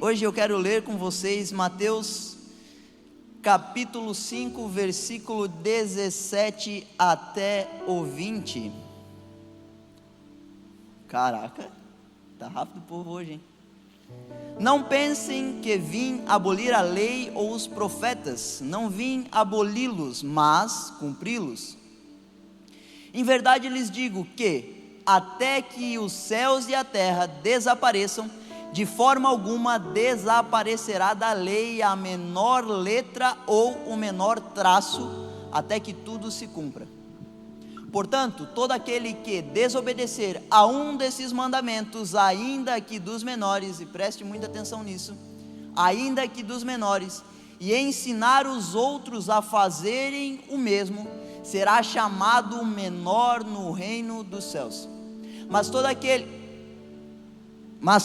Hoje eu quero ler com vocês Mateus capítulo 5, versículo 17 até o 20. Caraca, tá rápido o povo hoje, hein? Não pensem que vim abolir a lei ou os profetas. Não vim aboli-los, mas cumpri-los. Em verdade lhes digo que, até que os céus e a terra desapareçam, de forma alguma desaparecerá da lei a menor letra ou o menor traço, até que tudo se cumpra. Portanto, todo aquele que desobedecer a um desses mandamentos, ainda que dos menores, e preste muita atenção nisso, ainda que dos menores, e ensinar os outros a fazerem o mesmo, será chamado menor no reino dos céus. Mas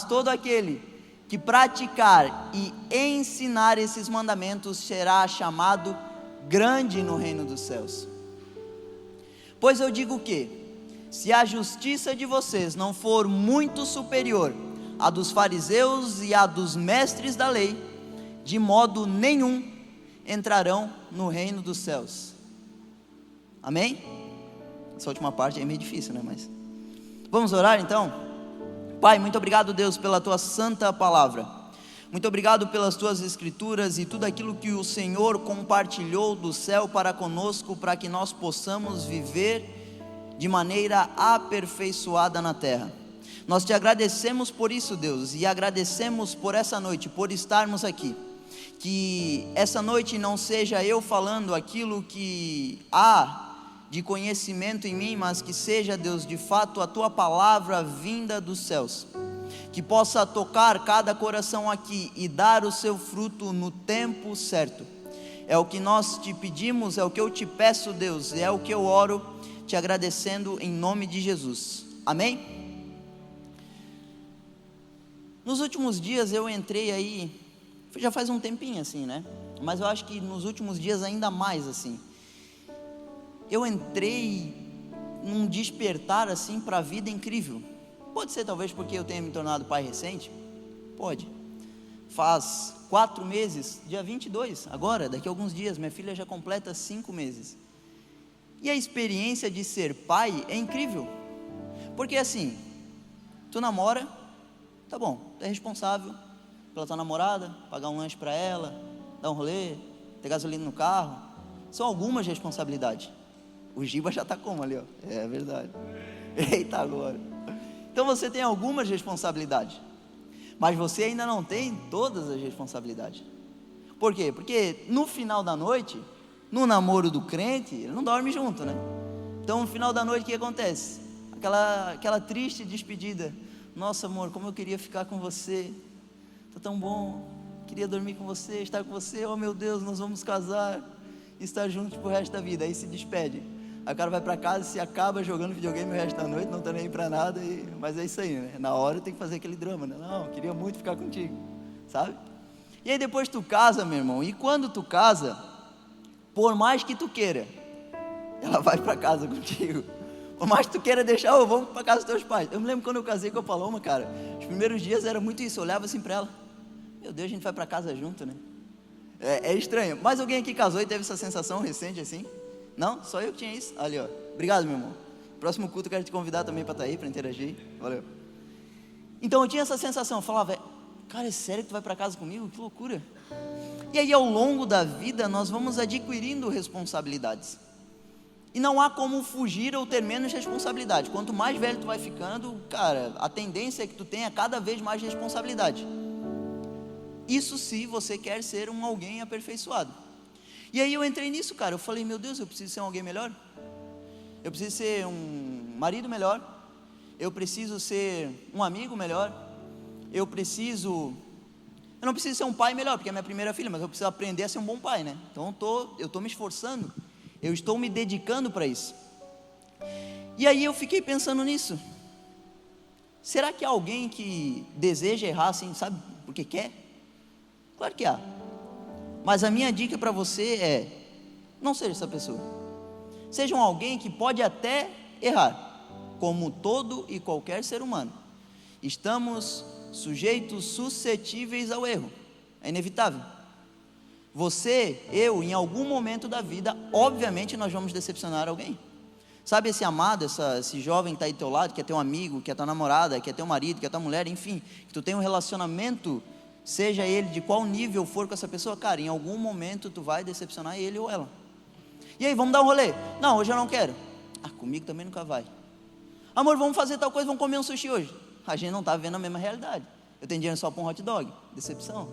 todo aquele que praticar e ensinar esses mandamentos será chamado grande no reino dos céus. Pois eu digo que, se a justiça de vocês não for muito superior à dos fariseus e à dos mestres da lei, de modo nenhum entrarão no reino dos céus. Amém? Essa última parte é meio difícil, né? Mas vamos orar então? Pai, muito obrigado, Deus, pela tua santa palavra. Muito obrigado pelas tuas escrituras e tudo aquilo que o Senhor compartilhou do céu para conosco, para que nós possamos viver de maneira aperfeiçoada na terra. Nós te agradecemos por isso, Deus, e agradecemos por essa noite, por estarmos aqui. Que essa noite não seja eu falando aquilo que há de conhecimento em mim, mas que seja, Deus, de fato a tua palavra vinda dos céus, que possa tocar cada coração aqui e dar o seu fruto no tempo certo. É o que nós te pedimos, é o que eu te peço, Deus, e é o que eu oro, te agradecendo em nome de Jesus, amém? Nos últimos dias eu entrei aí, já faz um tempinho assim, né? Mas eu acho que nos últimos dias ainda mais assim, eu entrei num despertar assim para a vida incrível. Pode ser talvez porque eu tenha me tornado pai recente, pode. Faz 4 meses, dia 22, agora, daqui a alguns dias, minha filha já completa 5 meses. E a experiência de ser pai é incrível, porque assim, tu namora, tá bom, tu é responsável pela tua namorada, pagar um lanche para ela, dar um rolê, ter gasolina no carro, são algumas responsabilidades. O Giba já está como ali, ó, é verdade, eita agora. Então você tem algumas responsabilidades, mas você ainda não tem todas as responsabilidades. Por quê? Porque no final da noite, no namoro do crente, ele não dorme junto, né? Então no final da noite o que acontece? Aquela triste despedida. Nossa amor, como eu queria ficar com você, tá tão bom, queria dormir com você, estar com você, oh meu Deus, nós vamos casar, estar juntos pro resto da vida. Aí se despede. Aí o cara vai para casa e se acaba jogando videogame o resto da noite, não tá nem aí para nada, mas é isso aí, né? Na hora tem que fazer aquele drama, né? Não, queria muito ficar contigo, sabe? E aí depois tu casa, meu irmão, e quando tu casa, por mais que tu queira, ela vai para casa contigo. Por mais que tu queira deixar, vamos para casa dos teus pais. Eu me lembro quando eu casei com a Paloma, cara, os primeiros dias era muito isso, eu olhava assim para ela, meu Deus, a gente vai para casa junto, né? É estranho, mas alguém aqui casou e teve essa sensação recente assim? Não? Só eu que tinha isso? Ali, ó. Obrigado, meu irmão. Próximo culto eu quero te convidar também para estar aí, para interagir. Valeu. Então eu tinha essa sensação, eu falava, cara, é sério que tu vai para casa comigo? Que loucura. E aí ao longo da vida nós vamos adquirindo responsabilidades. E não há como fugir ou ter menos responsabilidade. Quanto mais velho tu vai ficando, cara, a tendência é que tu tenha cada vez mais responsabilidade. Isso se você quer ser alguém aperfeiçoado. E aí eu entrei nisso, cara, eu falei, meu Deus, eu preciso ser alguém melhor, eu preciso ser um marido melhor, eu preciso ser um amigo melhor, eu não preciso ser um pai melhor, porque é minha primeira filha, mas eu preciso aprender a ser um bom pai, né? Então eu estou me esforçando, eu estou me dedicando para isso. E aí eu fiquei pensando nisso, será que há alguém que deseja errar assim, sabe, porque quer? Claro que há. Mas a minha dica para você é, não seja essa pessoa. Seja alguém que pode até errar, como todo e qualquer ser humano. Estamos sujeitos suscetíveis ao erro, é inevitável. Você, eu, em algum momento da vida, obviamente nós vamos decepcionar alguém. Sabe esse amado, esse jovem que está aí do teu lado, que é teu amigo, que é tua namorada, que é teu marido, que é tua mulher, enfim, que tu tem um relacionamento, seja ele de qual nível for com essa pessoa, cara, em algum momento tu vai decepcionar ele ou ela. E aí, vamos dar um rolê? Não, hoje eu não quero. Comigo também nunca vai. Amor, vamos fazer tal coisa, vamos comer um sushi hoje. A gente não está vivendo a mesma realidade. Eu tenho dinheiro só para um hot dog. Decepção,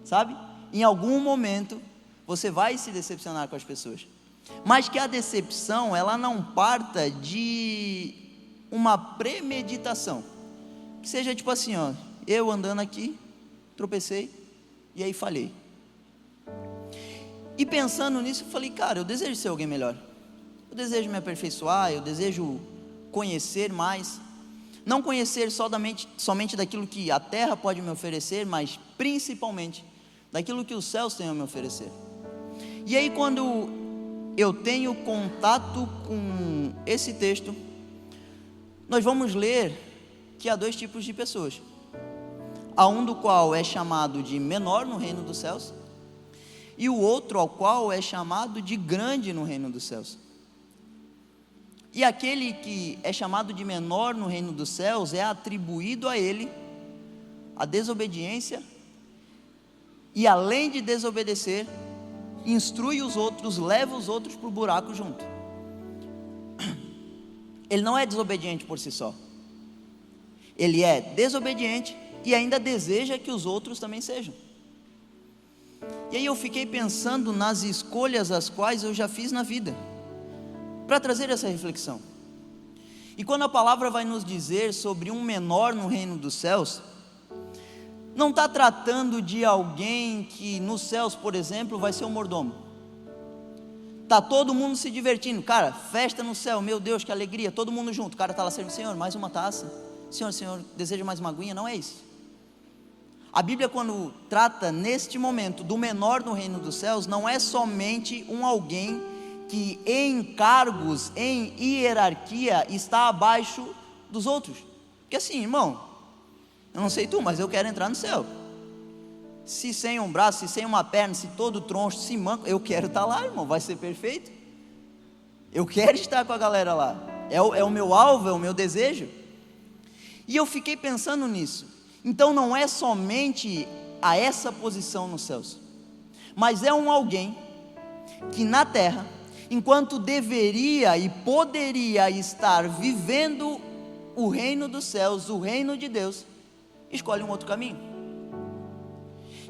sabe? Em algum momento você vai se decepcionar com as pessoas, mas que a decepção ela não parta de uma premeditação, que seja tipo assim, ó, eu andando aqui, tropecei e aí falhei. E pensando nisso, eu falei, cara, eu desejo ser alguém melhor, eu desejo me aperfeiçoar, eu desejo conhecer mais, não conhecer somente daquilo que a terra pode me oferecer, mas principalmente daquilo que os céus têm a me oferecer. E aí, quando eu tenho contato com esse texto, nós vamos ler que há dois tipos de pessoas. Há um do qual é chamado de menor no reino dos céus, e o outro ao qual é chamado de grande no reino dos céus. E aquele que é chamado de menor no reino dos céus, é atribuído a ele a desobediência, e além de desobedecer, instrui os outros, leva os outros para o buraco junto. Ele não é desobediente por si só, ele é desobediente e ainda deseja que os outros também sejam. E aí eu fiquei pensando nas escolhas as quais eu já fiz na vida, para trazer essa reflexão. E quando a palavra vai nos dizer sobre um menor no reino dos céus, não está tratando de alguém que nos céus, por exemplo, vai ser um mordomo. Está todo mundo se divertindo, cara, festa no céu, meu Deus, que alegria, todo mundo junto, o cara está lá servindo, Senhor, mais uma taça, Senhor, deseja mais uma aguinha, não é isso. A Bíblia, quando trata neste momento do menor no reino dos céus, não é somente um alguém que em cargos, em hierarquia, está abaixo dos outros. Porque assim, irmão, eu não sei tu, mas eu quero entrar no céu. Se sem um braço, se sem uma perna, se todo troncho, se manco, eu quero estar lá, irmão, vai ser perfeito. Eu quero estar com a galera lá, é o meu alvo, é o meu desejo. E eu fiquei pensando nisso. Então não é somente a essa posição nos céus, mas é um alguém que na terra, enquanto deveria e poderia estar vivendo o reino dos céus, o reino de Deus, escolhe um outro caminho.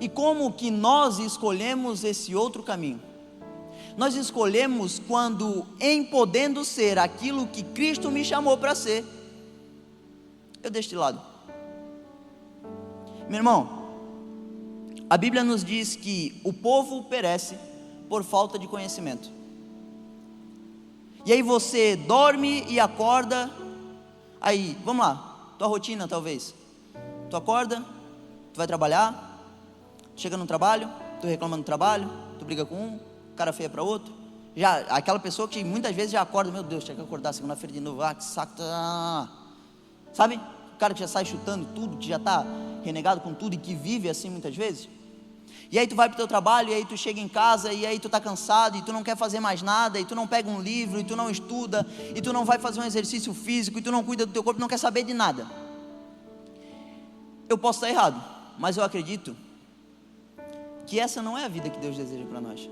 E como que nós escolhemos esse outro caminho? Nós escolhemos quando, em podendo ser aquilo que Cristo me chamou para ser, eu deixo de lado. Meu irmão, a Bíblia nos diz que o povo perece por falta de conhecimento. E aí você dorme e acorda, aí, vamos lá, tua rotina talvez, tu acorda, tu vai trabalhar, chega no trabalho, tu reclama no trabalho, tu briga com um, cara feia para outro, já, aquela pessoa que muitas vezes já acorda, meu Deus, tinha que acordar segunda-feira de novo, que saco, sabe, o cara que já sai chutando tudo, que já está renegado com tudo e que vive assim muitas vezes. E aí tu vai para o teu trabalho, e aí tu chega em casa, e aí tu está cansado, e tu não quer fazer mais nada, e tu não pega um livro, e tu não estuda, e tu não vai fazer um exercício físico, e tu não cuida do teu corpo, não quer saber de nada. Eu posso estar errado, mas eu acredito que essa não é a vida que Deus deseja para nós.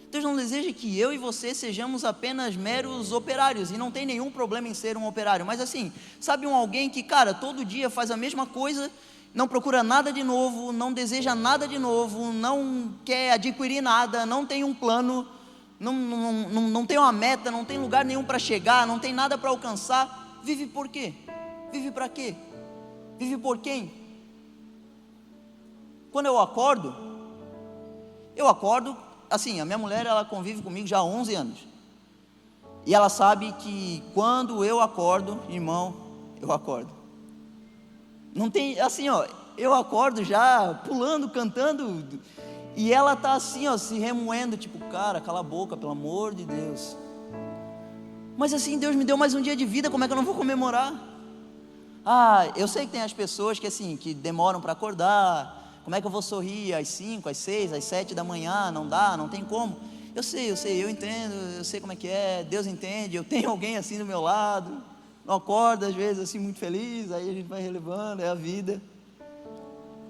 Deus não deseja que eu e você sejamos apenas meros operários, e não tem nenhum problema em ser um operário, mas assim, sabe alguém que, cara, todo dia faz a mesma coisa, não procura nada de novo, não deseja nada de novo, não quer adquirir nada, não tem um plano, não tem uma meta, não tem lugar nenhum para chegar, não tem nada para alcançar, vive por quê? Vive para quê? Vive por quem? Quando eu acordo, assim, a minha mulher, ela convive comigo já há 11 anos, e ela sabe que quando eu acordo, irmão, eu acordo. Não tem, assim, ó, eu acordo já pulando, cantando, e ela tá assim, ó, se remoendo, tipo, cara, cala a boca, pelo amor de Deus. Mas assim, Deus me deu mais um dia de vida, como é que eu não vou comemorar? Eu sei que tem as pessoas que assim, que demoram para acordar. Como é que eu vou sorrir às 5, às 6, às 7 da manhã? Não dá, não tem como. Eu sei, eu entendo, eu sei como é que é, Deus entende, eu tenho alguém assim do meu lado, não acorda às vezes assim muito feliz, aí a gente vai relevando, é a vida.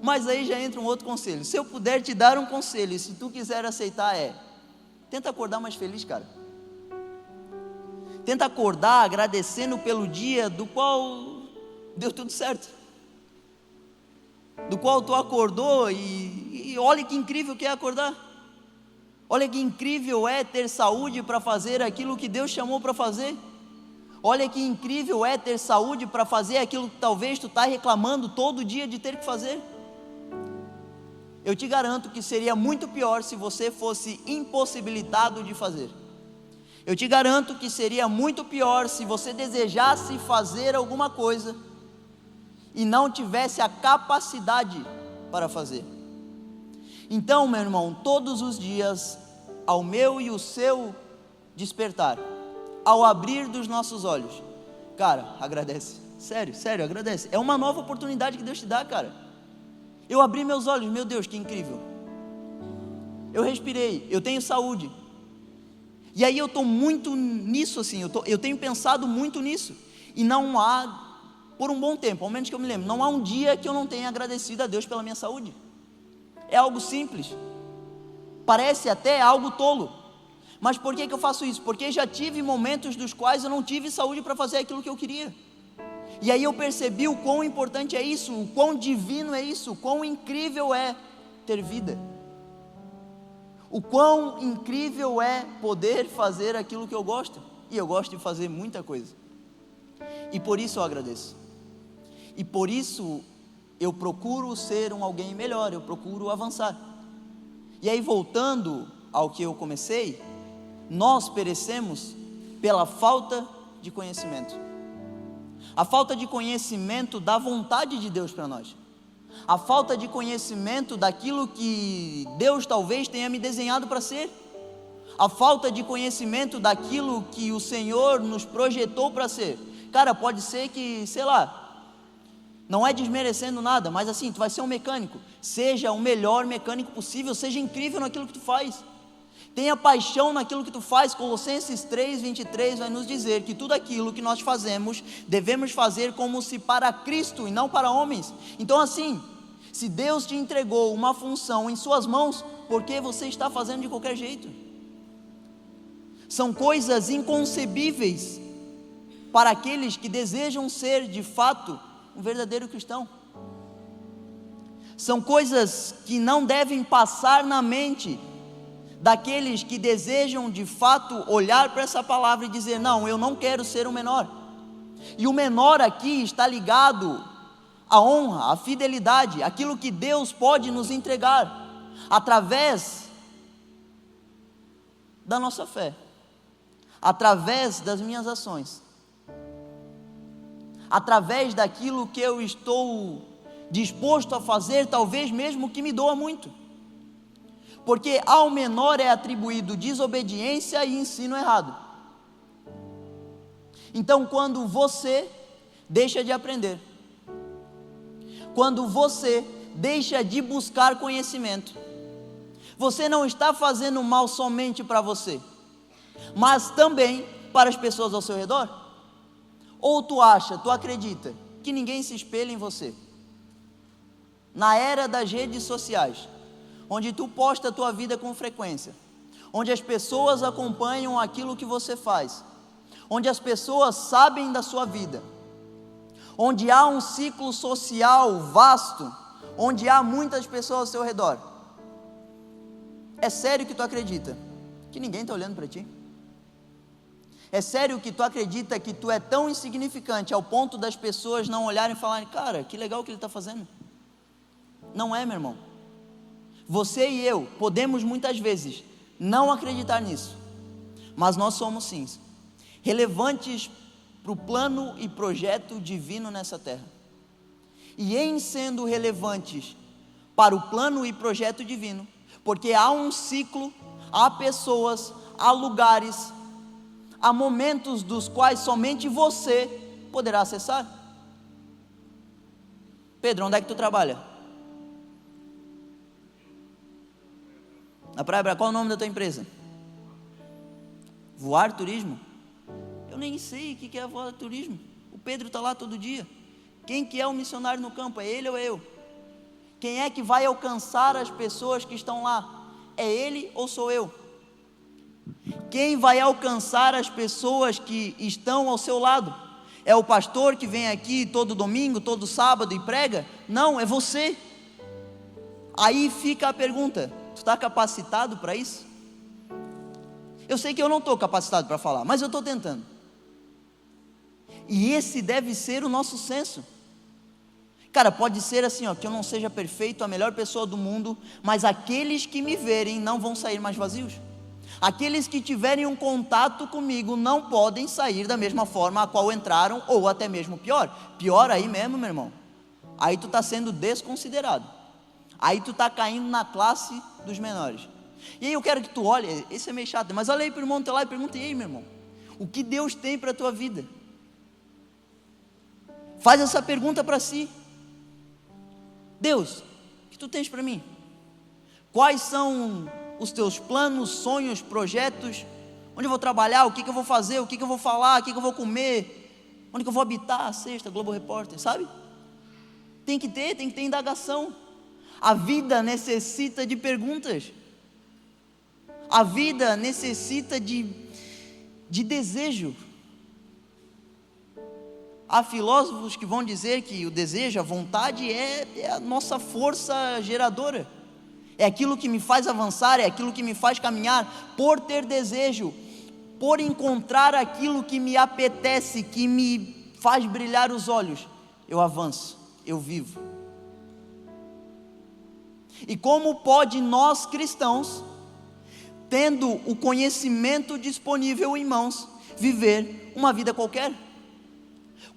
Mas aí já entra um outro conselho. Se eu puder te dar um conselho, e se tu quiser aceitar, tenta acordar mais feliz, cara. Tenta acordar agradecendo pelo dia do qual deu tudo certo, do qual tu acordou, e olha que incrível que é acordar. Olha que incrível é ter saúde para fazer aquilo que Deus chamou para fazer. Olha que incrível é ter saúde para fazer aquilo que talvez tu está reclamando todo dia de ter que fazer. Eu te garanto que seria muito pior se você fosse impossibilitado de fazer. Eu te garanto que seria muito pior se você desejasse fazer alguma coisa e não tivesse a capacidade para fazer. Então, meu irmão, todos os dias, ao meu e o seu despertar, ao abrir dos nossos olhos, cara, agradece, sério, agradece. É uma nova oportunidade que Deus te dá, cara. Eu abri meus olhos, meu Deus, que incrível. Eu respirei, eu tenho saúde. E aí eu estou muito nisso assim, eu tenho pensado muito nisso. E não há, por um bom tempo, ao menos que eu me lembro, não há um dia que eu não tenha agradecido a Deus pela minha saúde. É algo simples, parece até algo tolo, mas por que eu faço isso? Porque já tive momentos dos quais eu não tive saúde para fazer aquilo que eu queria, e aí eu percebi o quão importante é isso, o quão divino é isso, o quão incrível é ter vida, o quão incrível é poder fazer aquilo que eu gosto, e eu gosto de fazer muita coisa, e por isso eu agradeço, e por isso eu procuro ser alguém melhor, eu procuro avançar. E aí, voltando ao que eu comecei, nós perecemos pela falta de conhecimento. A falta de conhecimento da vontade de Deus para nós. A falta de conhecimento daquilo que Deus talvez tenha me desenhado para ser. A falta de conhecimento daquilo que o Senhor nos projetou para ser. Cara, pode ser que, sei lá, não é desmerecendo nada, mas assim, tu vai ser um mecânico, seja o melhor mecânico possível, seja incrível naquilo que tu faz, tenha paixão naquilo que tu faz. Colossenses 3:23 vai nos dizer que tudo aquilo que nós fazemos, devemos fazer como se para Cristo e não para homens. Então assim, se Deus te entregou uma função em suas mãos, por que você está fazendo de qualquer jeito? São coisas inconcebíveis para aqueles que desejam ser de fato um verdadeiro cristão. São coisas que não devem passar na mente daqueles que desejam de fato olhar para essa palavra e dizer: não, eu não quero ser o menor. E o menor aqui está ligado à honra, à fidelidade, aquilo que Deus pode nos entregar através da nossa fé, através das minhas ações, através daquilo que eu estou disposto a fazer, talvez mesmo que me doa muito, porque ao menor é atribuído desobediência e ensino errado. Então, quando você deixa de aprender, quando você deixa de buscar conhecimento, você não está fazendo mal somente para você, mas também para as pessoas ao seu redor. Ou tu acredita que ninguém se espelha em você? Na era das redes sociais, onde tu posta a tua vida com frequência, onde as pessoas acompanham aquilo que você faz, onde as pessoas sabem da sua vida, onde há um ciclo social vasto, onde há muitas pessoas ao seu redor, é sério que tu acredita que ninguém está olhando para ti? É sério que tu acredita que tu é tão insignificante ao ponto das pessoas não olharem e falarem: cara, que legal que ele está fazendo? Não é, meu irmão. Você e eu podemos muitas vezes não acreditar nisso, mas nós somos sim relevantes para o plano e projeto divino nessa terra. E em sendo relevantes para o plano e projeto divino, porque há um ciclo, há pessoas, há lugares, há momentos dos quais somente você poderá acessar. Pedro, onde é que tu trabalha? Na Praia Brava. Qual é o nome da tua empresa? Voar Turismo? Eu nem sei o que é Voar Turismo. O Pedro está lá todo dia. Quem que é o missionário no campo? É ele ou eu? Quem é que vai alcançar as pessoas que estão lá? É ele ou sou eu? Quem vai alcançar as pessoas que estão ao seu lado? É o pastor que vem aqui todo domingo, todo sábado e prega? Não, é você. Aí fica a pergunta: tu está capacitado para isso? Eu sei que eu não estou capacitado para falar, mas eu estou tentando. E esse deve ser o nosso senso. Cara, pode ser assim, ó, que eu não seja perfeito, a melhor pessoa do mundo, mas aqueles que me verem não vão sair mais vazios. Aqueles que tiverem um contato comigo não podem sair da mesma forma a qual entraram, ou até mesmo pior. Pior aí mesmo, meu irmão. Aí tu está sendo desconsiderado. Aí tu está caindo na classe dos menores. E aí eu quero que tu olhe, esse é meio chato, mas olha aí para o irmão teu lá e pergunta: e aí, meu irmão, o que Deus tem para a tua vida? Faz essa pergunta para si. Deus, o que tu tens para mim? Quais são os teus planos, sonhos, projetos? Onde eu vou trabalhar? O que eu vou fazer? O que eu vou falar? O que eu vou comer? Onde que eu vou habitar? Sexta, Globo Repórter, sabe? Tem que ter indagação. A vida necessita de perguntas. A vida necessita de desejo. Há filósofos que vão dizer que o desejo, a vontade é a nossa força geradora. É aquilo que me faz avançar, é aquilo que me faz caminhar. Por ter desejo, por encontrar aquilo que me apetece, que me faz brilhar os olhos, eu avanço, eu vivo. E como pode nós cristãos, tendo o conhecimento disponível em mãos, viver uma vida qualquer?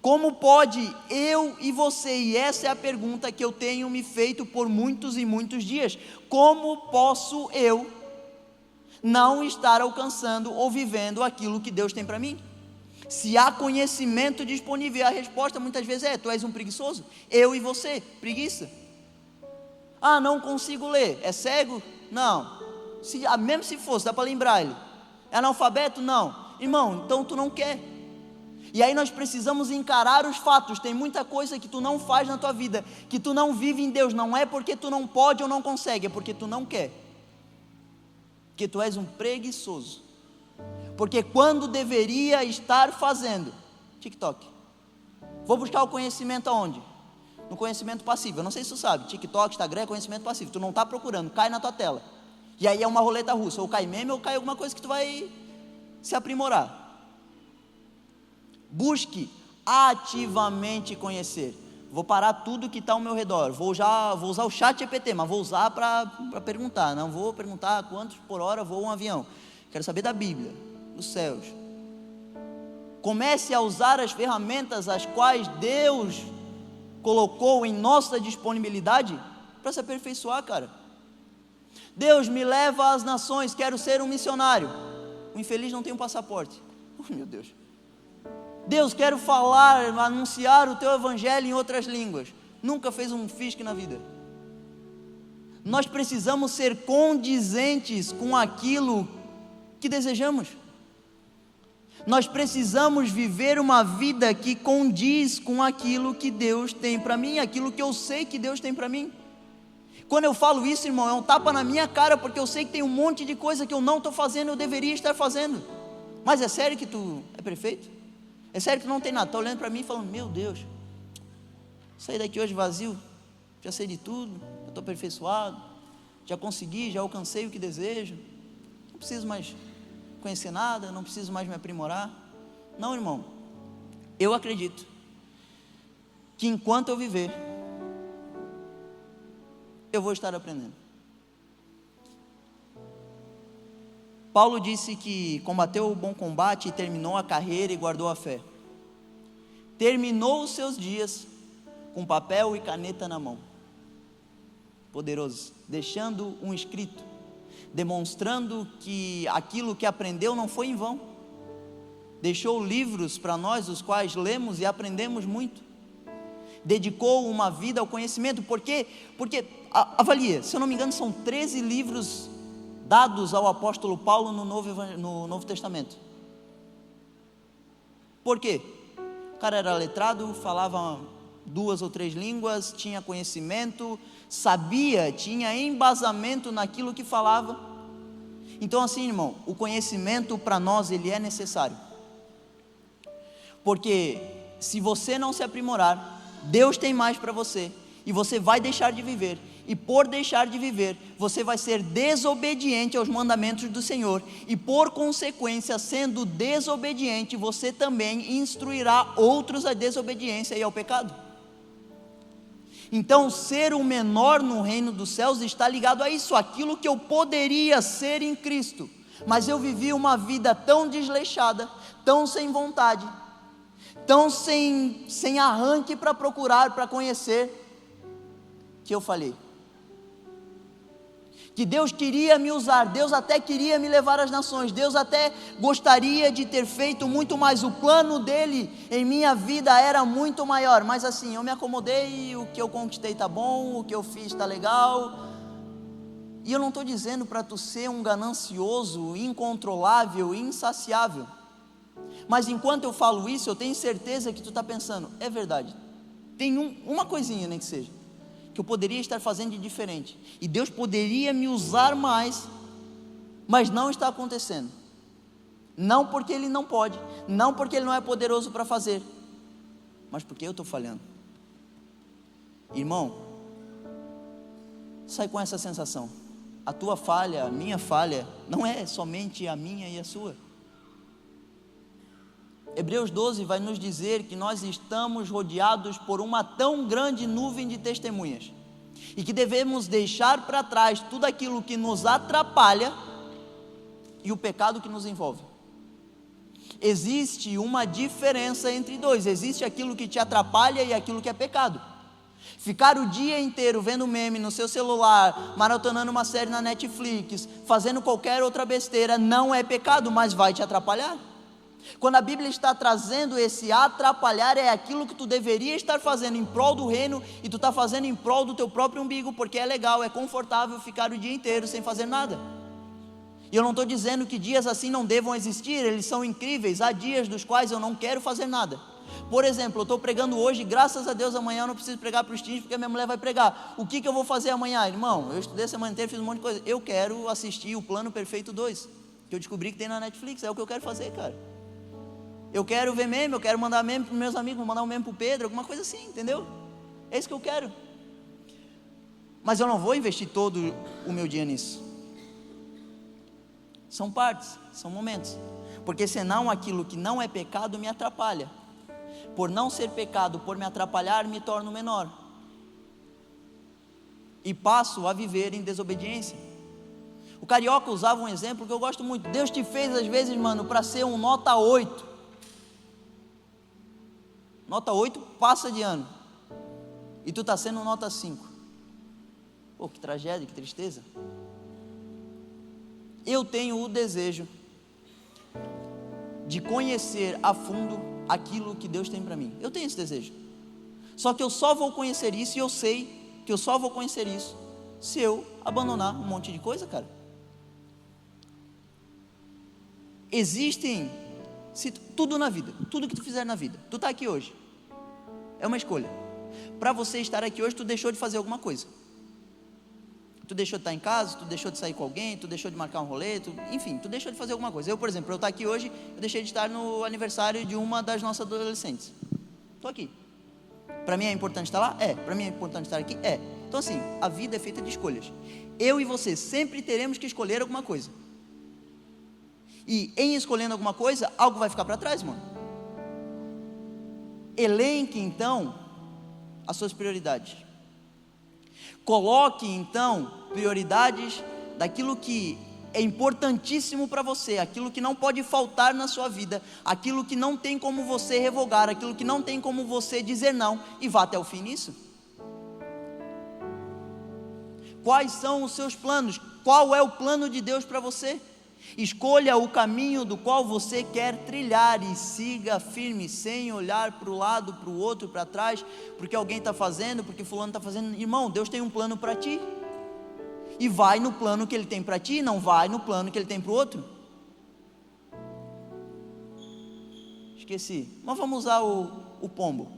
Como pode eu e você, e essa é a pergunta que eu tenho me feito por muitos e muitos dias, como posso eu não estar alcançando ou vivendo aquilo que Deus tem para mim? Se há conhecimento disponível, a resposta muitas vezes é: tu és um preguiçoso. Eu e você, preguiça. Ah, não consigo ler, é cego? Não. Mesmo se fosse, dá para ler em braille. É analfabeto? Não. Irmão, então tu não quer. E aí nós precisamos encarar os fatos. Tem muita coisa que tu não faz na tua vida, que tu não vive em Deus. Não é porque tu não pode ou não consegue, é porque tu não quer. Porque tu és um preguiçoso. Porque quando deveria estar fazendo TikTok, vou buscar o conhecimento aonde? No conhecimento passivo. Eu não sei se tu sabe, TikTok, Instagram é conhecimento passivo. Tu não está procurando, cai na tua tela. E aí é uma roleta russa, ou cai meme ou cai alguma coisa que tu vai se aprimorar. Busque ativamente conhecer. Vou parar tudo que está ao meu redor. Vou usar o chat GPT, mas vou usar para perguntar. Não vou perguntar quantos por hora voa um avião. Quero saber da Bíblia, dos céus. Comece a usar as ferramentas as quais Deus colocou em nossa disponibilidade para se aperfeiçoar, cara. Deus, me leva às nações, quero ser um missionário. O infeliz não tem um passaporte. Oh, meu Deus. Deus, quero falar, anunciar o teu evangelho em outras línguas. Nunca fez um fisque na vida. Nós precisamos ser condizentes com aquilo que desejamos. Nós precisamos viver uma vida que condiz com aquilo que Deus tem para mim, aquilo que eu sei que Deus tem para mim. Quando eu falo isso, irmão, é um tapa na minha cara, porque eu sei que tem um monte de coisa que eu não estou fazendo, eu deveria estar fazendo. Mas é sério que tu é perfeito? É sério que não tem nada? Está olhando para mim e falando: meu Deus, saí daqui hoje vazio, já sei de tudo, já estou aperfeiçoado, já consegui, já alcancei o que desejo, não preciso mais conhecer nada, não preciso mais me aprimorar. Não, irmão, eu acredito que enquanto eu viver, eu vou estar aprendendo. Paulo disse que combateu o bom combate, terminou a carreira e guardou a fé. Terminou os seus dias com papel e caneta na mão. Poderoso. Deixando um escrito, demonstrando que aquilo que aprendeu não foi em vão. Deixou livros para nós, os quais lemos e aprendemos muito. dedicou uma vida ao conhecimento, porque avalia, se eu não me engano, são 13 livros dados ao apóstolo Paulo no Novo Testamento. Por quê? O cara era letrado, falava 2 ou 3 línguas, tinha conhecimento, sabia, tinha embasamento naquilo que falava. Então assim, irmão, o conhecimento para nós, ele é necessário, porque se você não se aprimorar, Deus tem mais para você, e você vai deixar de viver, e por deixar de viver, você vai ser desobediente aos mandamentos do Senhor, e por consequência, sendo desobediente, você também instruirá outros à desobediência e ao pecado. Então, ser o menor no reino dos céus está ligado a isso, aquilo que eu poderia ser em Cristo, mas eu vivi uma vida tão desleixada, tão sem vontade, tão sem arranque para procurar, para conhecer, que eu falei, que Deus queria me usar, Deus até queria me levar às nações, Deus até gostaria de ter feito muito mais, o plano dele em minha vida era muito maior, mas assim, eu me acomodei, o que eu conquistei está bom, o que eu fiz está legal. E eu não estou dizendo para tu ser um ganancioso, incontrolável, insaciável, mas enquanto eu falo isso, eu tenho certeza que tu está pensando, é verdade, tem uma coisinha nem que seja, que eu poderia estar fazendo de diferente, e Deus poderia me usar mais, mas não está acontecendo, não porque Ele não pode, não porque Ele não é poderoso para fazer, mas porque eu estou falhando. Irmão, sai com essa sensação, a tua falha, a minha falha, não é somente a minha e a sua. Hebreus 12 vai nos dizer que nós estamos rodeados por uma tão grande nuvem de testemunhas, e que devemos deixar para trás tudo aquilo que nos atrapalha e o pecado que nos envolve. Existe uma diferença entre dois, existe aquilo que te atrapalha e aquilo que é pecado. Ficar o dia inteiro vendo meme no seu celular, maratonando uma série na Netflix, fazendo qualquer outra besteira, não é pecado, mas vai te atrapalhar. Quando a Bíblia está trazendo esse atrapalhar, é aquilo que tu deveria estar fazendo em prol do reino, e tu está fazendo em prol do teu próprio umbigo, porque é legal, é confortável ficar o dia inteiro sem fazer nada. E eu não estou dizendo que dias assim não devam existir, eles são incríveis, há dias dos quais eu não quero fazer nada. Por exemplo, eu estou pregando hoje, graças a Deus amanhã eu não preciso pregar para os teens, porque a minha mulher vai pregar. O que eu vou fazer amanhã? Irmão, eu estudei a semana inteira, fiz um monte de coisa, eu quero assistir o Plano Perfeito 2, que eu descobri que tem na Netflix, é o que eu quero fazer, cara. Eu quero ver meme, eu quero mandar meme para os meus amigos, vou mandar um meme para o Pedro, alguma coisa assim, entendeu? É isso que eu quero. Mas eu não vou investir todo o meu dia nisso. São partes, são momentos. Porque senão aquilo que não é pecado me atrapalha. Por não ser pecado, por me atrapalhar, me torno menor. E passo a viver em desobediência. O Carioca usava um exemplo que eu gosto muito. Deus te fez às vezes, mano, para ser um nota 8. Nota 8 passa de ano, e tu está sendo nota 5, pô, que tragédia, que tristeza. Eu tenho o desejo de conhecer a fundo aquilo que Deus tem para mim, eu tenho esse desejo, só que eu só vou conhecer isso, e eu sei que eu só vou conhecer isso, se eu abandonar um monte de coisa, cara. Existem, tudo na vida, tudo que tu fizer na vida, tu está aqui hoje, é uma escolha. Para você estar aqui hoje, tu deixou de fazer alguma coisa, tu deixou de estar em casa, tu deixou de sair com alguém, tu deixou de marcar um rolê, enfim, tu deixou de fazer alguma coisa. Eu, por exemplo, eu estar aqui hoje, eu deixei de estar no aniversário de uma das nossas adolescentes, estou aqui. Para mim é importante estar lá? É. Para mim é importante estar aqui? É. Então assim, a vida é feita de escolhas, eu e você sempre teremos que escolher alguma coisa, e em escolhendo alguma coisa, algo vai ficar para trás, mano. Elenque então as suas prioridades, coloque então prioridades daquilo que é importantíssimo para você, aquilo que não pode faltar na sua vida, aquilo que não tem como você revogar, aquilo que não tem como você dizer não, e vá até o fim nisso. Quais são os seus planos? Qual é o plano de Deus para você? Escolha o caminho do qual você quer trilhar e siga firme, sem olhar para o lado, para o outro, para trás, porque alguém está fazendo, porque fulano está fazendo. Irmão, Deus tem um plano para ti, e vai no plano que Ele tem para ti, não vai no plano que Ele tem para o outro. Esqueci, mas vamos usar o pombo.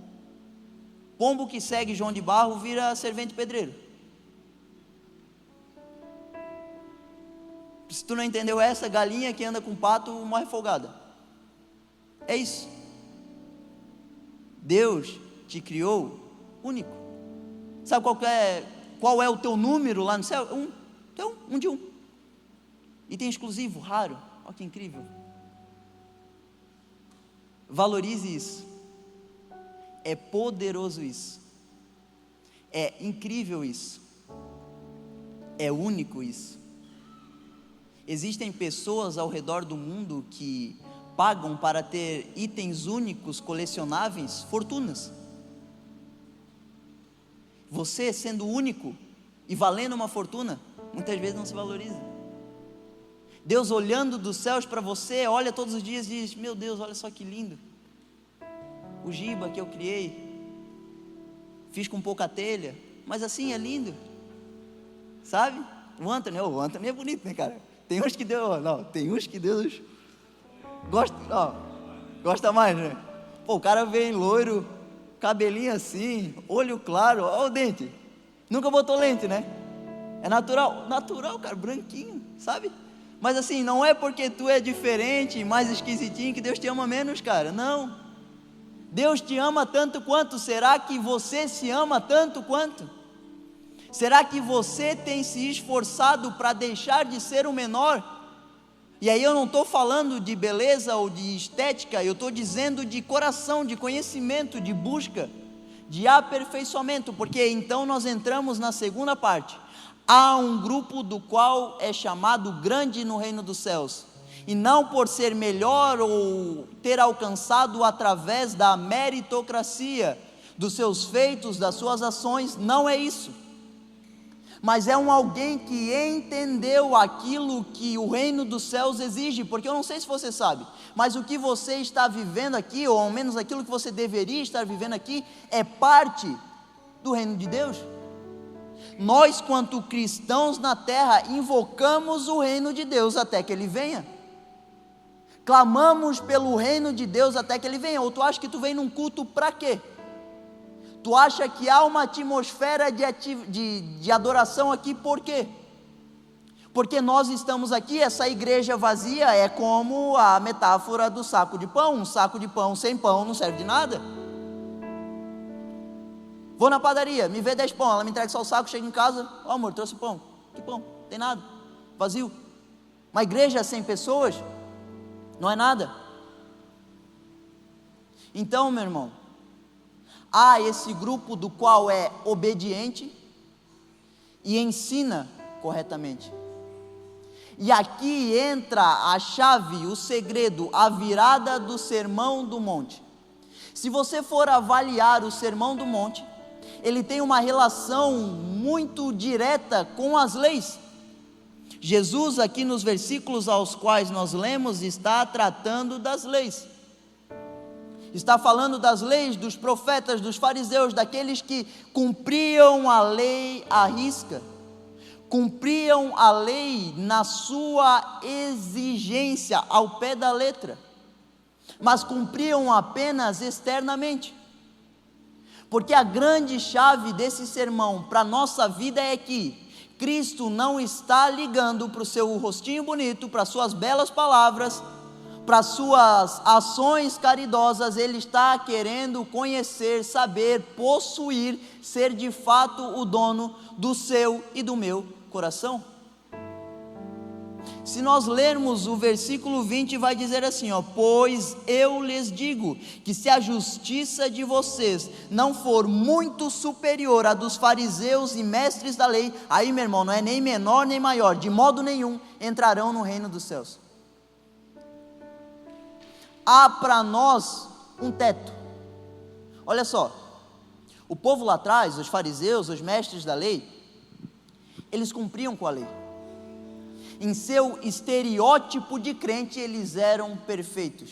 Pombo que segue João de Barro vira servente pedreiro. Se tu não entendeu essa, galinha que anda com pato morre folgada. É isso. Deus te criou único. Sabe qual é o teu número lá no céu? Um de um. Item exclusivo, raro. Olha que incrível. Valorize isso. É poderoso isso. É incrível isso. É único isso. Existem pessoas ao redor do mundo que pagam para ter itens únicos, colecionáveis, fortunas. Você sendo único e valendo uma fortuna, muitas vezes não se valoriza. Deus olhando dos céus para você, olha todos os dias e diz: meu Deus, olha só que lindo. O giba que eu criei, fiz com pouca telha, mas assim é lindo. Sabe? O Anthony é bonito, né, cara? Tem uns que Deus gosta mais, né? Pô, o cara vem loiro, cabelinho assim, olho claro, olha o dente. Nunca botou lente, né? É natural, cara, branquinho, sabe? Mas assim, não é porque tu é diferente, mais esquisitinho, que Deus te ama menos, cara, não. Deus te ama tanto quanto. Será que você se ama tanto quanto? Será que você tem se esforçado para deixar de ser o menor? E aí eu não estou falando de beleza ou de estética, eu estou dizendo de coração, de conhecimento, de busca, de aperfeiçoamento, porque então nós entramos na segunda parte. Há um grupo do qual é chamado grande no reino dos céus, e não por ser melhor ou ter alcançado através da meritocracia, dos seus feitos, das suas ações, não é isso. Mas é alguém que entendeu aquilo que o reino dos céus exige, porque eu não sei se você sabe, mas o que você está vivendo aqui, ou ao menos aquilo que você deveria estar vivendo aqui, é parte do reino de Deus. Nós, quanto cristãos na terra, invocamos o reino de Deus até que Ele venha, clamamos pelo reino de Deus até que Ele venha. Ou tu acha que tu vem num culto para quê? Tu acha que há uma atmosfera de adoração aqui, por quê? Porque nós estamos aqui, essa igreja vazia é como a metáfora do saco de pão. Um saco de pão sem pão não serve de nada. Vou na padaria, me vê 10 pão, ela me entrega só o saco, chego em casa, ó amor, trouxe pão. Que pão? Tem nada, vazio. Uma igreja sem pessoas não é nada. Então, meu irmão, há esse grupo do qual é obediente e ensina corretamente. E aqui entra a chave, o segredo, a virada do Sermão do Monte. Se você for avaliar o Sermão do Monte, ele tem uma relação muito direta com as leis. Jesus, aqui nos versículos aos quais nós lemos, está tratando das leis. Está falando das leis, dos profetas, dos fariseus, daqueles que cumpriam a lei à risca, cumpriam a lei na sua exigência, ao pé da letra, mas cumpriam apenas externamente. Porque a grande chave desse sermão para a nossa vida é que Cristo não está ligando para o seu rostinho bonito, para suas belas palavras, para suas ações caridosas. Ele está querendo conhecer, saber, possuir, ser de fato o dono do seu e do meu coração. Se nós lermos o versículo 20, vai dizer assim, pois eu lhes digo, que se a justiça de vocês não for muito superior à dos fariseus e mestres da lei, aí, meu irmão, não é nem menor nem maior, de modo nenhum entrarão no reino dos céus. Há para nós um teto. Olha só, o povo lá atrás, os fariseus, os mestres da lei, eles cumpriam com a lei. Em seu estereótipo de crente, eles eram perfeitos.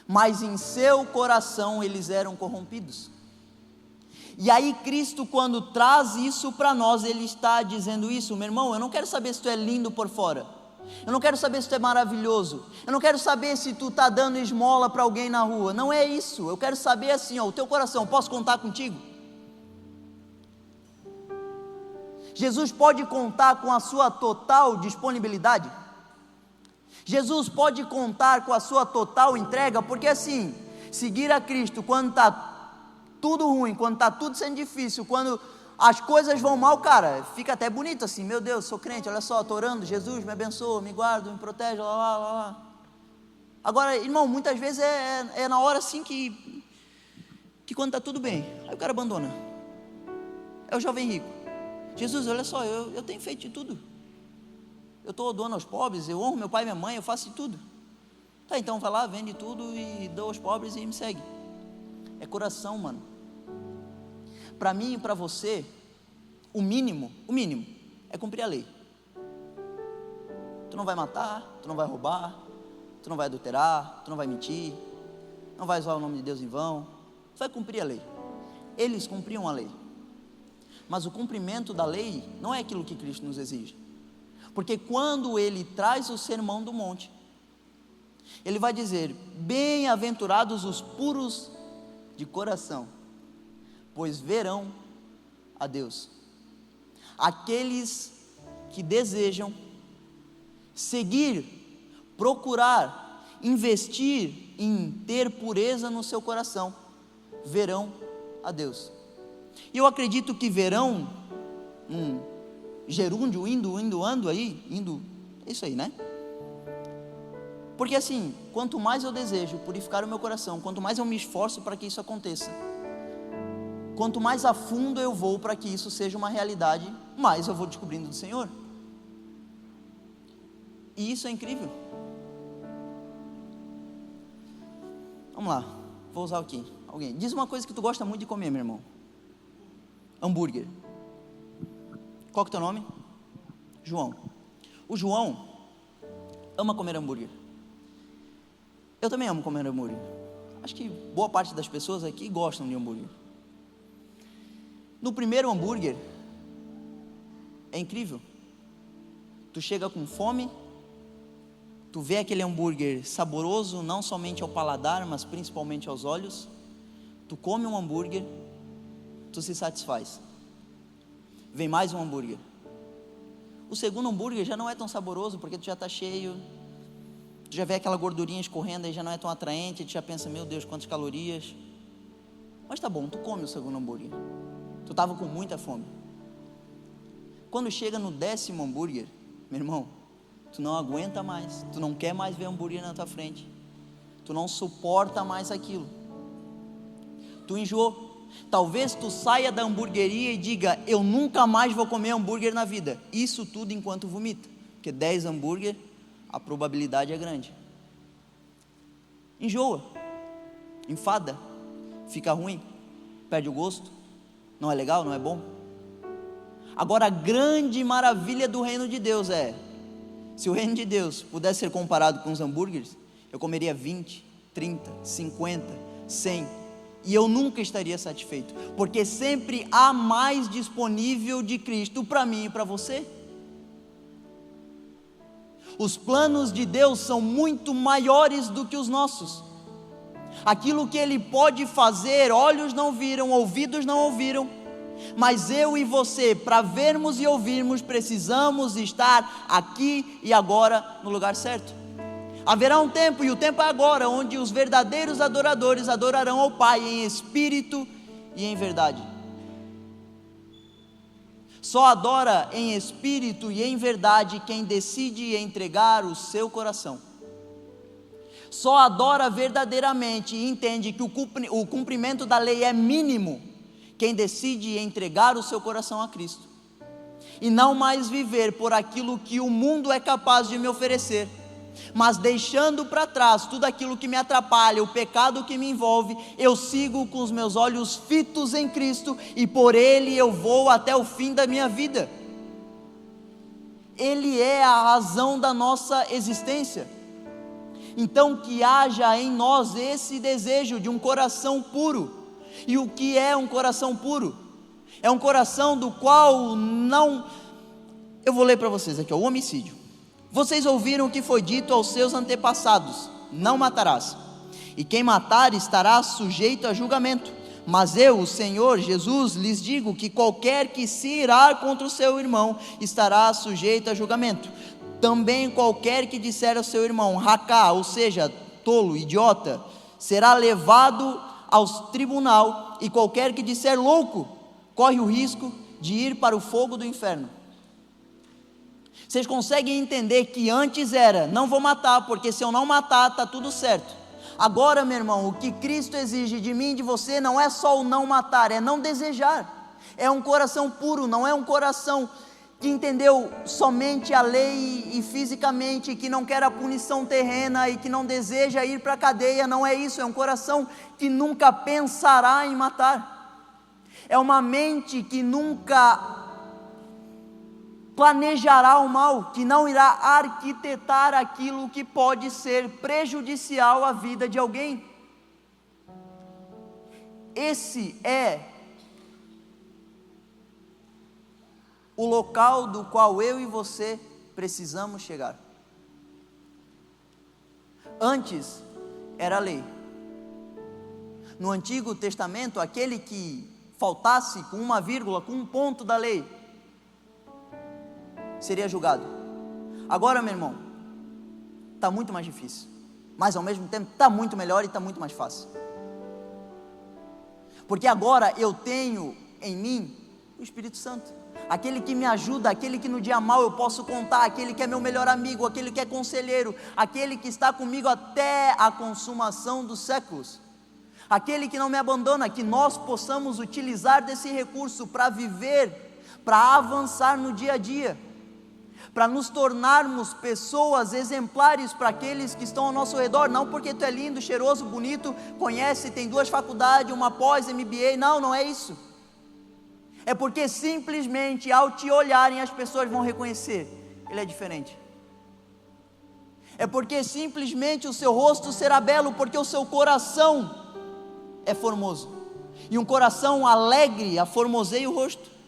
Mas em seu coração, eles eram corrompidos. E aí Cristo, quando traz isso para nós, Ele está dizendo isso: meu irmão, eu não quero saber se tu é lindo por fora, eu não quero saber se tu é maravilhoso, eu não quero saber se tu está dando esmola para alguém na rua, não é isso. Eu quero saber assim, ó, o teu coração, posso contar contigo? Jesus pode contar com a sua total disponibilidade? Jesus pode contar com a sua total entrega? Porque assim, seguir a Cristo quando está tudo ruim, quando está tudo sendo difícil, quando as coisas vão mal, cara, fica até bonito assim: meu Deus, sou crente, olha só, estou orando, Jesus me abençoa, me guarda, me protege, lá, lá, lá, lá. Agora, irmão, muitas vezes é na hora assim que quando está tudo bem, aí o cara abandona. É o jovem rico. Jesus, olha só, eu tenho feito de tudo, eu estou doando aos pobres, eu honro meu pai e minha mãe, eu faço de tudo. Tá, então vai lá, vende tudo e dá aos pobres e me segue. É coração, mano. Para mim e para você, o mínimo é cumprir a lei. Tu não vai matar, tu não vai roubar, tu não vai adulterar, tu não vai mentir, não vai usar o nome de Deus em vão, tu vai cumprir a lei. Eles cumpriam a lei, mas o cumprimento da lei não é aquilo que Cristo nos exige, porque quando Ele traz o sermão do monte, Ele vai dizer: bem-aventurados os puros de coração, pois verão a Deus. Aqueles que desejam seguir, procurar, investir em ter pureza no seu coração, verão a Deus. E eu acredito que verão, gerúndio, é isso aí, né? Porque assim, quanto mais eu desejo purificar o meu coração, quanto mais eu me esforço para que isso aconteça, quanto mais a fundo eu vou para que isso seja uma realidade, mais eu vou descobrindo do Senhor. E isso é incrível. Vamos lá, vou usar aqui. Alguém, diz uma coisa que tu gosta muito de comer, meu irmão. Hambúrguer. Qual que é o teu nome? João. O João ama comer hambúrguer. Eu também amo comer hambúrguer. Acho que boa parte das pessoas aqui gostam de hambúrguer. No primeiro hambúrguer, é incrível. Tu chega com fome, tu vê aquele hambúrguer saboroso, não somente ao paladar, mas principalmente aos olhos. Tu come um hambúrguer, tu se satisfaz. Vem mais um hambúrguer. O segundo hambúrguer já não é tão saboroso, porque tu já está cheio, tu já vê aquela gordurinha escorrendo e já não é tão atraente, tu já pensa: meu Deus, quantas calorias. Mas tá bom, tu come o segundo hambúrguer. Tu estava com muita fome. Quando chega no 10º hambúrguer, meu irmão, tu não aguenta mais, tu não quer mais ver hambúrguer na tua frente, tu não suporta mais aquilo, tu enjoou. Talvez tu saia da hamburgueria e diga: eu nunca mais vou comer hambúrguer na vida. Isso tudo enquanto vomita, porque 10 hambúrguer, a probabilidade é grande. Enjoa, enfada, fica ruim, perde o gosto, não é legal, não é bom. Agora, a grande maravilha do reino de Deus é: se o reino de Deus pudesse ser comparado com os hambúrgueres, eu comeria 20, 30, 50, 100, e eu nunca estaria satisfeito, porque sempre há mais disponível de Cristo para mim e para você. Os planos de Deus são muito maiores do que os nossos. Aquilo que Ele pode fazer, olhos não viram, ouvidos não ouviram, mas eu e você, para vermos e ouvirmos, precisamos estar aqui e agora no lugar certo. Haverá um tempo, e o tempo é agora, onde os verdadeiros adoradores adorarão ao Pai em espírito e em verdade. Só adora em espírito e em verdade quem decide entregar o seu coração. Só adora verdadeiramente e entende que o cumprimento da lei é mínimo quem decide entregar o seu coração a Cristo, e não mais viver por aquilo que o mundo é capaz de me oferecer, mas deixando para trás tudo aquilo que me atrapalha, o pecado que me envolve. Eu sigo com os meus olhos fitos em Cristo, e por Ele eu vou até o fim da minha vida. Ele é a razão da nossa existência. Então que haja em nós esse desejo de um coração puro. E o que é um coração puro? É um coração do qual não... Eu vou ler para vocês aqui, o homicídio. Vocês ouviram o que foi dito aos seus antepassados: não matarás, e quem matar estará sujeito a julgamento. Mas eu, o Senhor Jesus, lhes digo que qualquer que se irar contra o seu irmão estará sujeito a julgamento. Também qualquer que disser ao seu irmão racá, ou seja, tolo, idiota, será levado ao tribunal, e qualquer que disser louco, corre o risco de ir para o fogo do inferno. Vocês conseguem entender que antes era, não vou matar, porque se eu não matar, está tudo certo. Agora, meu irmão, o que Cristo exige de mim e de você não é só o não matar, é não desejar. É um coração puro, não é um coração que entendeu somente a lei e fisicamente, que não quer a punição terrena e que não deseja ir para a cadeia. Não é isso, é um coração que nunca pensará em matar. É uma mente que nunca planejará o mal, que não irá arquitetar aquilo que pode ser prejudicial à vida de alguém. Esse é o local do qual eu e você precisamos chegar. Antes era a lei. No Antigo Testamento, aquele que faltasse com uma vírgula, com um ponto da lei, seria julgado. Agora, meu irmão, está muito mais difícil, mas ao mesmo tempo está muito melhor e está muito mais fácil. Porque agora eu tenho em mim o Espírito Santo, aquele que me ajuda, aquele que no dia mal eu posso contar, aquele que é meu melhor amigo, aquele que é conselheiro, aquele que está comigo até a consumação dos séculos, aquele que não me abandona. Que nós possamos utilizar desse recurso para viver, para avançar no dia a dia, para nos tornarmos pessoas exemplares para aqueles que estão ao nosso redor. Não porque tu é lindo, cheiroso, bonito, conhece, tem 2 faculdades, uma pós, MBA, não é isso. É porque simplesmente ao te olharem as pessoas vão reconhecer, ele é diferente. É porque simplesmente o seu rosto será belo, porque o seu coração é formoso. E um coração alegre aformoseia o rosto.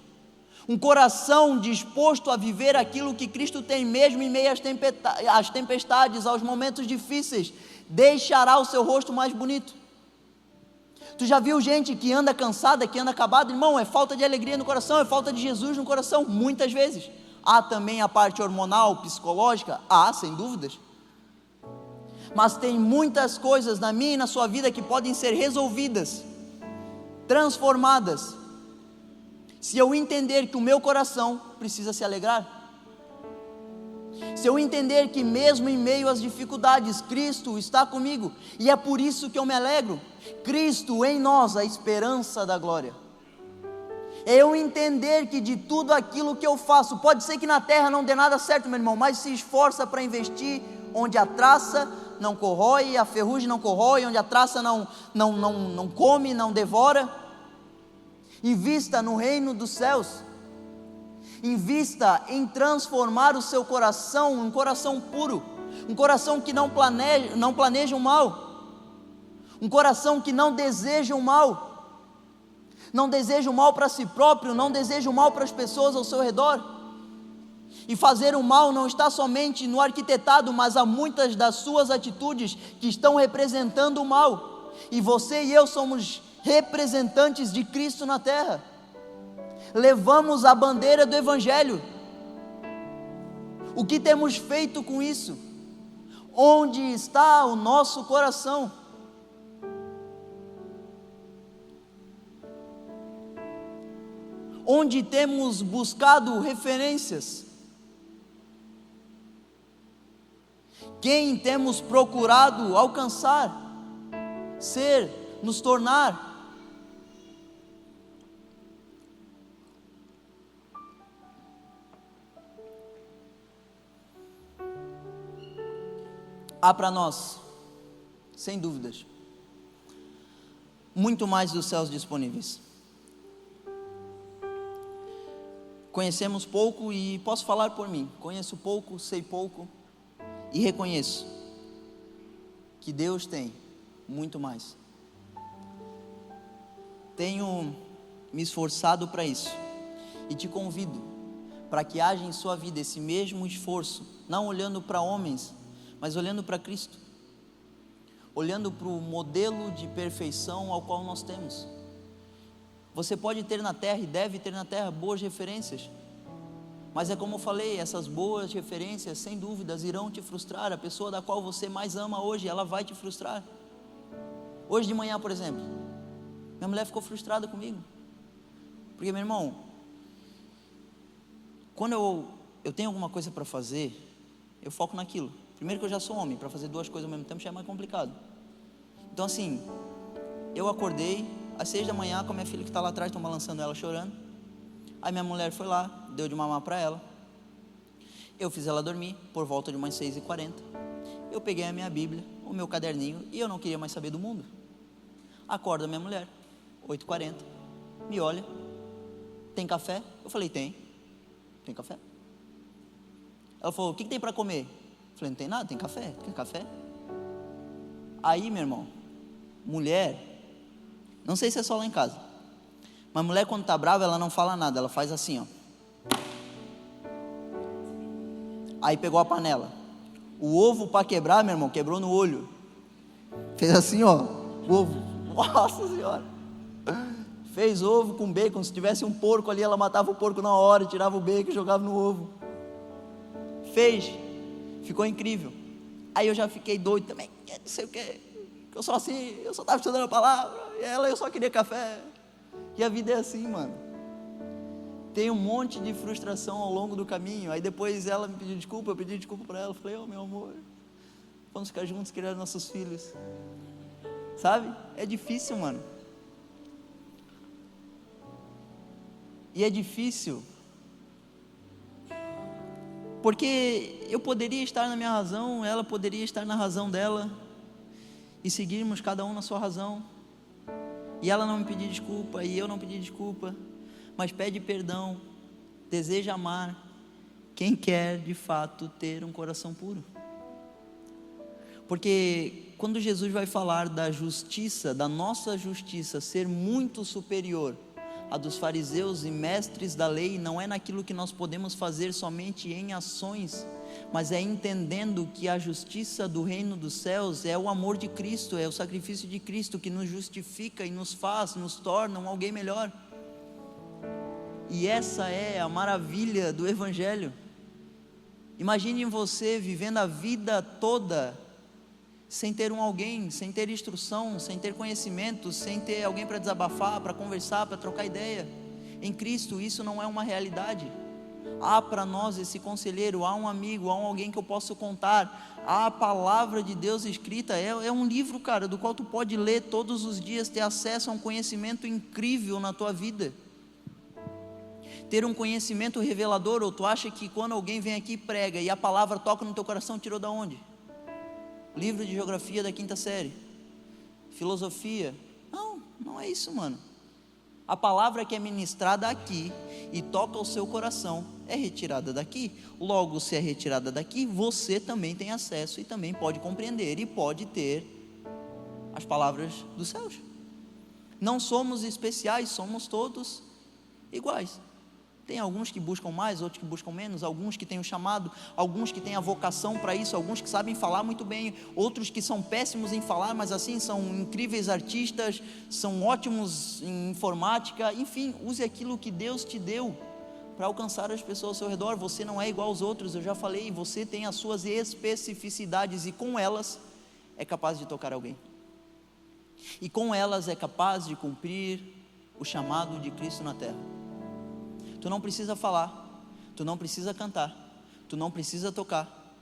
Um coração disposto a viver aquilo que Cristo tem, mesmo em meio às tempestades, aos momentos difíceis, deixará o seu rosto mais bonito. Tu já viu gente que anda cansada, que anda acabada? Irmão, é falta de alegria no coração, é falta de Jesus no coração, muitas vezes. Há também a parte hormonal, psicológica, sem dúvidas. Mas tem muitas coisas na minha e na sua vida que podem ser resolvidas, transformadas, se eu entender que o meu coração precisa se alegrar. Se eu entender que mesmo em meio às dificuldades, Cristo está comigo, e é por isso que eu me alegro. Cristo em nós, a esperança da glória. É eu entender que de tudo aquilo que eu faço, pode ser que na terra não dê nada certo, meu irmão, mas se esforça para investir onde a traça não corrói, a ferrugem não corrói, onde a traça não come, não devora. Invista no reino dos céus. Invista em transformar o seu coração, um coração puro, um coração que não planeja o mal, um coração que não deseja o mal, não deseja o mal para si próprio, não deseja o mal para as pessoas ao seu redor. E fazer o mal não está somente no arquitetado, mas há muitas das suas atitudes que estão representando o mal, e você e eu somos representantes de Cristo na terra. Levamos a bandeira do Evangelho. O que temos feito com isso? Onde está o nosso coração? Onde temos buscado referências? Quem temos procurado alcançar, ser, nos tornar? Há para nós, sem dúvidas, muito mais dos céus disponíveis. conhecemos pouco, e posso falar por mim, conheço pouco, sei pouco, e reconheço que Deus tem muito mais. Tenho me esforçado para isso, e te convido para que haja em sua vida esse mesmo esforço, não olhando para homens, mas olhando para Cristo, olhando para o modelo de perfeição ao qual nós temos. Você pode ter na terra, e deve ter na terra, boas referências, mas é como eu falei, essas boas referências, sem dúvidas, irão te frustrar. A pessoa da qual você mais ama hoje, ela vai te frustrar. Hoje de manhã, por exemplo, minha mulher ficou frustrada comigo, porque, meu irmão, quando eu tenho alguma coisa para fazer, eu foco naquilo. Primeiro que eu já sou homem, para fazer duas coisas ao mesmo tempo já é mais complicado. Então assim, eu acordei às 6 da manhã com a minha filha que está lá atrás, estão balançando ela chorando. Aí minha mulher foi lá, deu de mamar para ela. Eu fiz ela dormir por volta de umas 6h40. Eu peguei a minha Bíblia, o meu caderninho, e eu não queria mais saber do mundo. Acorda minha mulher, 8h40, me olha: tem café? Eu falei: tem café? Ela falou: o que tem para comer? Eu falei: não tem nada, tem café. Quer café? Aí, meu irmão, mulher, não sei se é só lá em casa, mas mulher quando está brava, ela não fala nada, ela faz assim, ó. Aí pegou a panela, o ovo para quebrar, meu irmão, quebrou no olho. Fez assim, ó, o ovo, nossa senhora. Fez ovo com bacon. Se tivesse um porco ali, ela matava o porco na hora, tirava o bacon e jogava no ovo. Fez, ficou incrível. Aí eu já fiquei doido também, não sei o que, eu só assim, eu só estava estudando a palavra, e ela, eu só queria café. E a vida é assim, mano. Tem um monte de frustração ao longo do caminho. Aí depois ela me pediu desculpa, eu pedi desculpa para ela. Eu falei: meu amor, vamos ficar juntos, criar nossos filhos. Sabe? É difícil, mano. E é difícil porque eu poderia estar na minha razão, ela poderia estar na razão dela, e seguirmos cada um na sua razão, e ela não me pedir desculpa, e eu não pedir desculpa, mas pede perdão, deseja amar quem quer de fato ter um coração puro. Porque quando Jesus vai falar da justiça, da nossa justiça ser muito superior a dos fariseus e mestres da lei, não é naquilo que nós podemos fazer somente em ações, mas é entendendo que a justiça do reino dos céus é o amor de Cristo, é o sacrifício de Cristo que nos justifica e nos torna alguém melhor. E essa é a maravilha do Evangelho. Imagine você vivendo a vida toda sem ter alguém, sem ter instrução, sem ter conhecimento, sem ter alguém para desabafar, para conversar, para trocar ideia. Em Cristo isso não é uma realidade. Há para nós esse conselheiro, há um amigo, há alguém que eu posso contar, há a palavra de Deus escrita, é um livro, cara, do qual tu pode ler todos os dias, ter acesso a um conhecimento incrível na tua vida, ter um conhecimento revelador. Ou tu acha que quando alguém vem aqui e prega, e a palavra toca no teu coração, tirou da onde? Livro de geografia da 5ª série, filosofia? Não é isso, mano. A palavra que é ministrada aqui e toca o seu coração é retirada daqui. Logo, se é retirada daqui, você também tem acesso e também pode compreender e pode ter as palavras dos céus. Não somos especiais, somos todos iguais. Tem alguns que buscam mais, outros que buscam menos, alguns que têm o chamado, alguns que têm a vocação para isso, alguns que sabem falar muito bem, outros que são péssimos em falar, mas assim são incríveis artistas, são ótimos em informática. Enfim, use aquilo que Deus te deu para alcançar as pessoas ao seu redor. Você não é igual aos outros, eu já falei, você tem as suas especificidades, e com elas é capaz de tocar alguém, e com elas é capaz de cumprir o chamado de Cristo na terra. Tu não precisa falar, tu não precisa cantar, tu não precisa tocar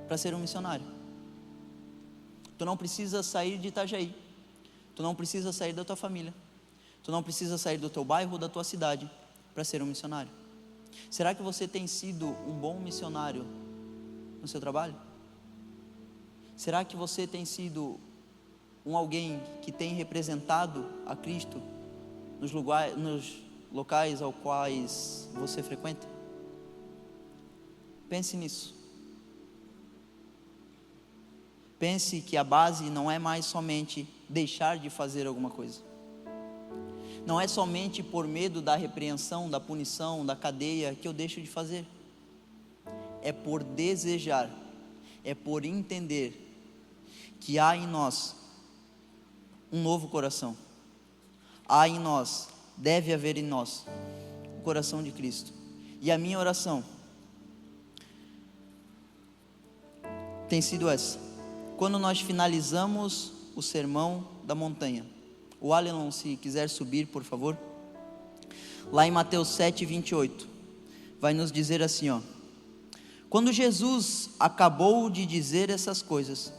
para ser um missionário. Tu não precisa sair de Itajaí, tu não precisa sair da tua família, tu não precisa sair do teu bairro ou da tua cidade para ser um missionário. Será que você tem sido um bom missionário no seu trabalho? Será que você tem sido alguém que tem representado a Cristo nos locais aos quais você frequenta? Pense nisso. Pense que a base não é mais somente deixar de fazer alguma coisa. Não é somente por medo da repreensão, da punição, da cadeia que eu deixo de fazer. É por desejar, é por entender que há em nós um novo coração. Há em nós, deve haver em nós, o coração de Cristo. E a minha oração tem sido essa. Quando nós finalizamos o sermão da montanha, o Alan, se quiser subir, por favor. Lá em Mateus 7:28, vai nos dizer assim, ó: quando Jesus acabou de dizer essas coisas,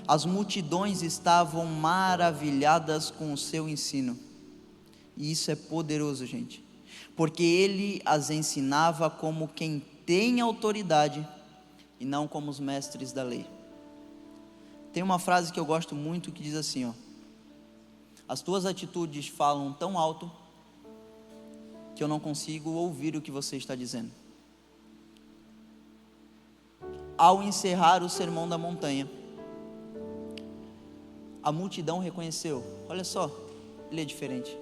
as multidões estavam maravilhadas com o seu ensino. E isso é poderoso, gente, porque ele as ensinava como quem tem autoridade e não como os mestres da lei. Tem uma frase que eu gosto muito que diz assim, ó: as tuas atitudes falam tão alto que eu não consigo ouvir o que você está dizendo. Ao encerrar o sermão da montanha, a multidão reconheceu: olha só, ele é diferente.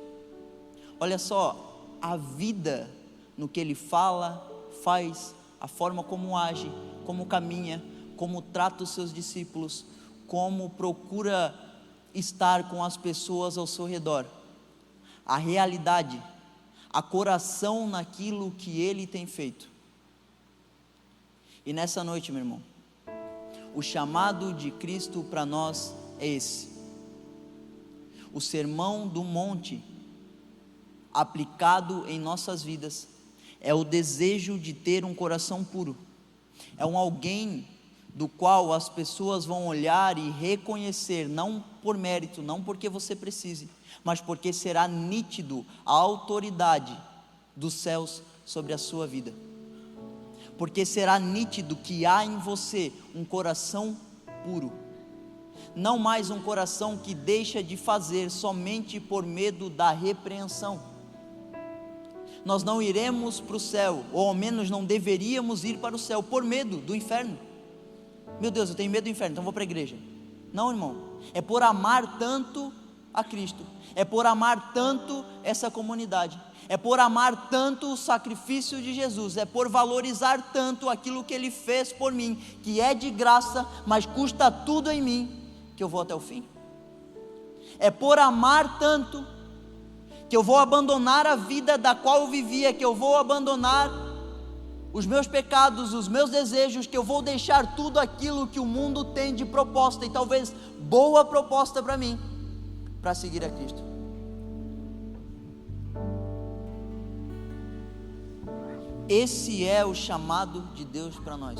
Olha só a vida no que ele fala, faz, a forma como age, como caminha, como trata os seus discípulos, como procura estar com as pessoas ao seu redor. A realidade, a coração naquilo que ele tem feito. E nessa noite, meu irmão, o chamado de Cristo para nós é esse. O sermão do monte aplicado em nossas vidas é o desejo de ter um coração puro. É um alguém do qual as pessoas vão olhar e reconhecer, não por mérito, não porque você precise, mas porque será nítido a autoridade dos céus sobre a sua vida. Porque será nítido que há em você um coração puro. Não mais um coração que deixa de fazer somente por medo da repreensão. Nós não iremos para o céu, ou ao menos não deveríamos ir para o céu, por medo do inferno. Meu Deus, eu tenho medo do inferno, então vou para a igreja. Não, irmão, é por amar tanto a Cristo, é por amar tanto essa comunidade, é por amar tanto o sacrifício de Jesus, é por valorizar tanto aquilo que Ele fez por mim, que é de graça, mas custa tudo em mim, que eu vou até o fim. É por amar tanto, que eu vou abandonar a vida da qual eu vivia, que eu vou abandonar os meus pecados, os meus desejos, que eu vou deixar tudo aquilo que o mundo tem de proposta, e talvez boa proposta para mim, para seguir a Cristo. Esse é o chamado de Deus para nós.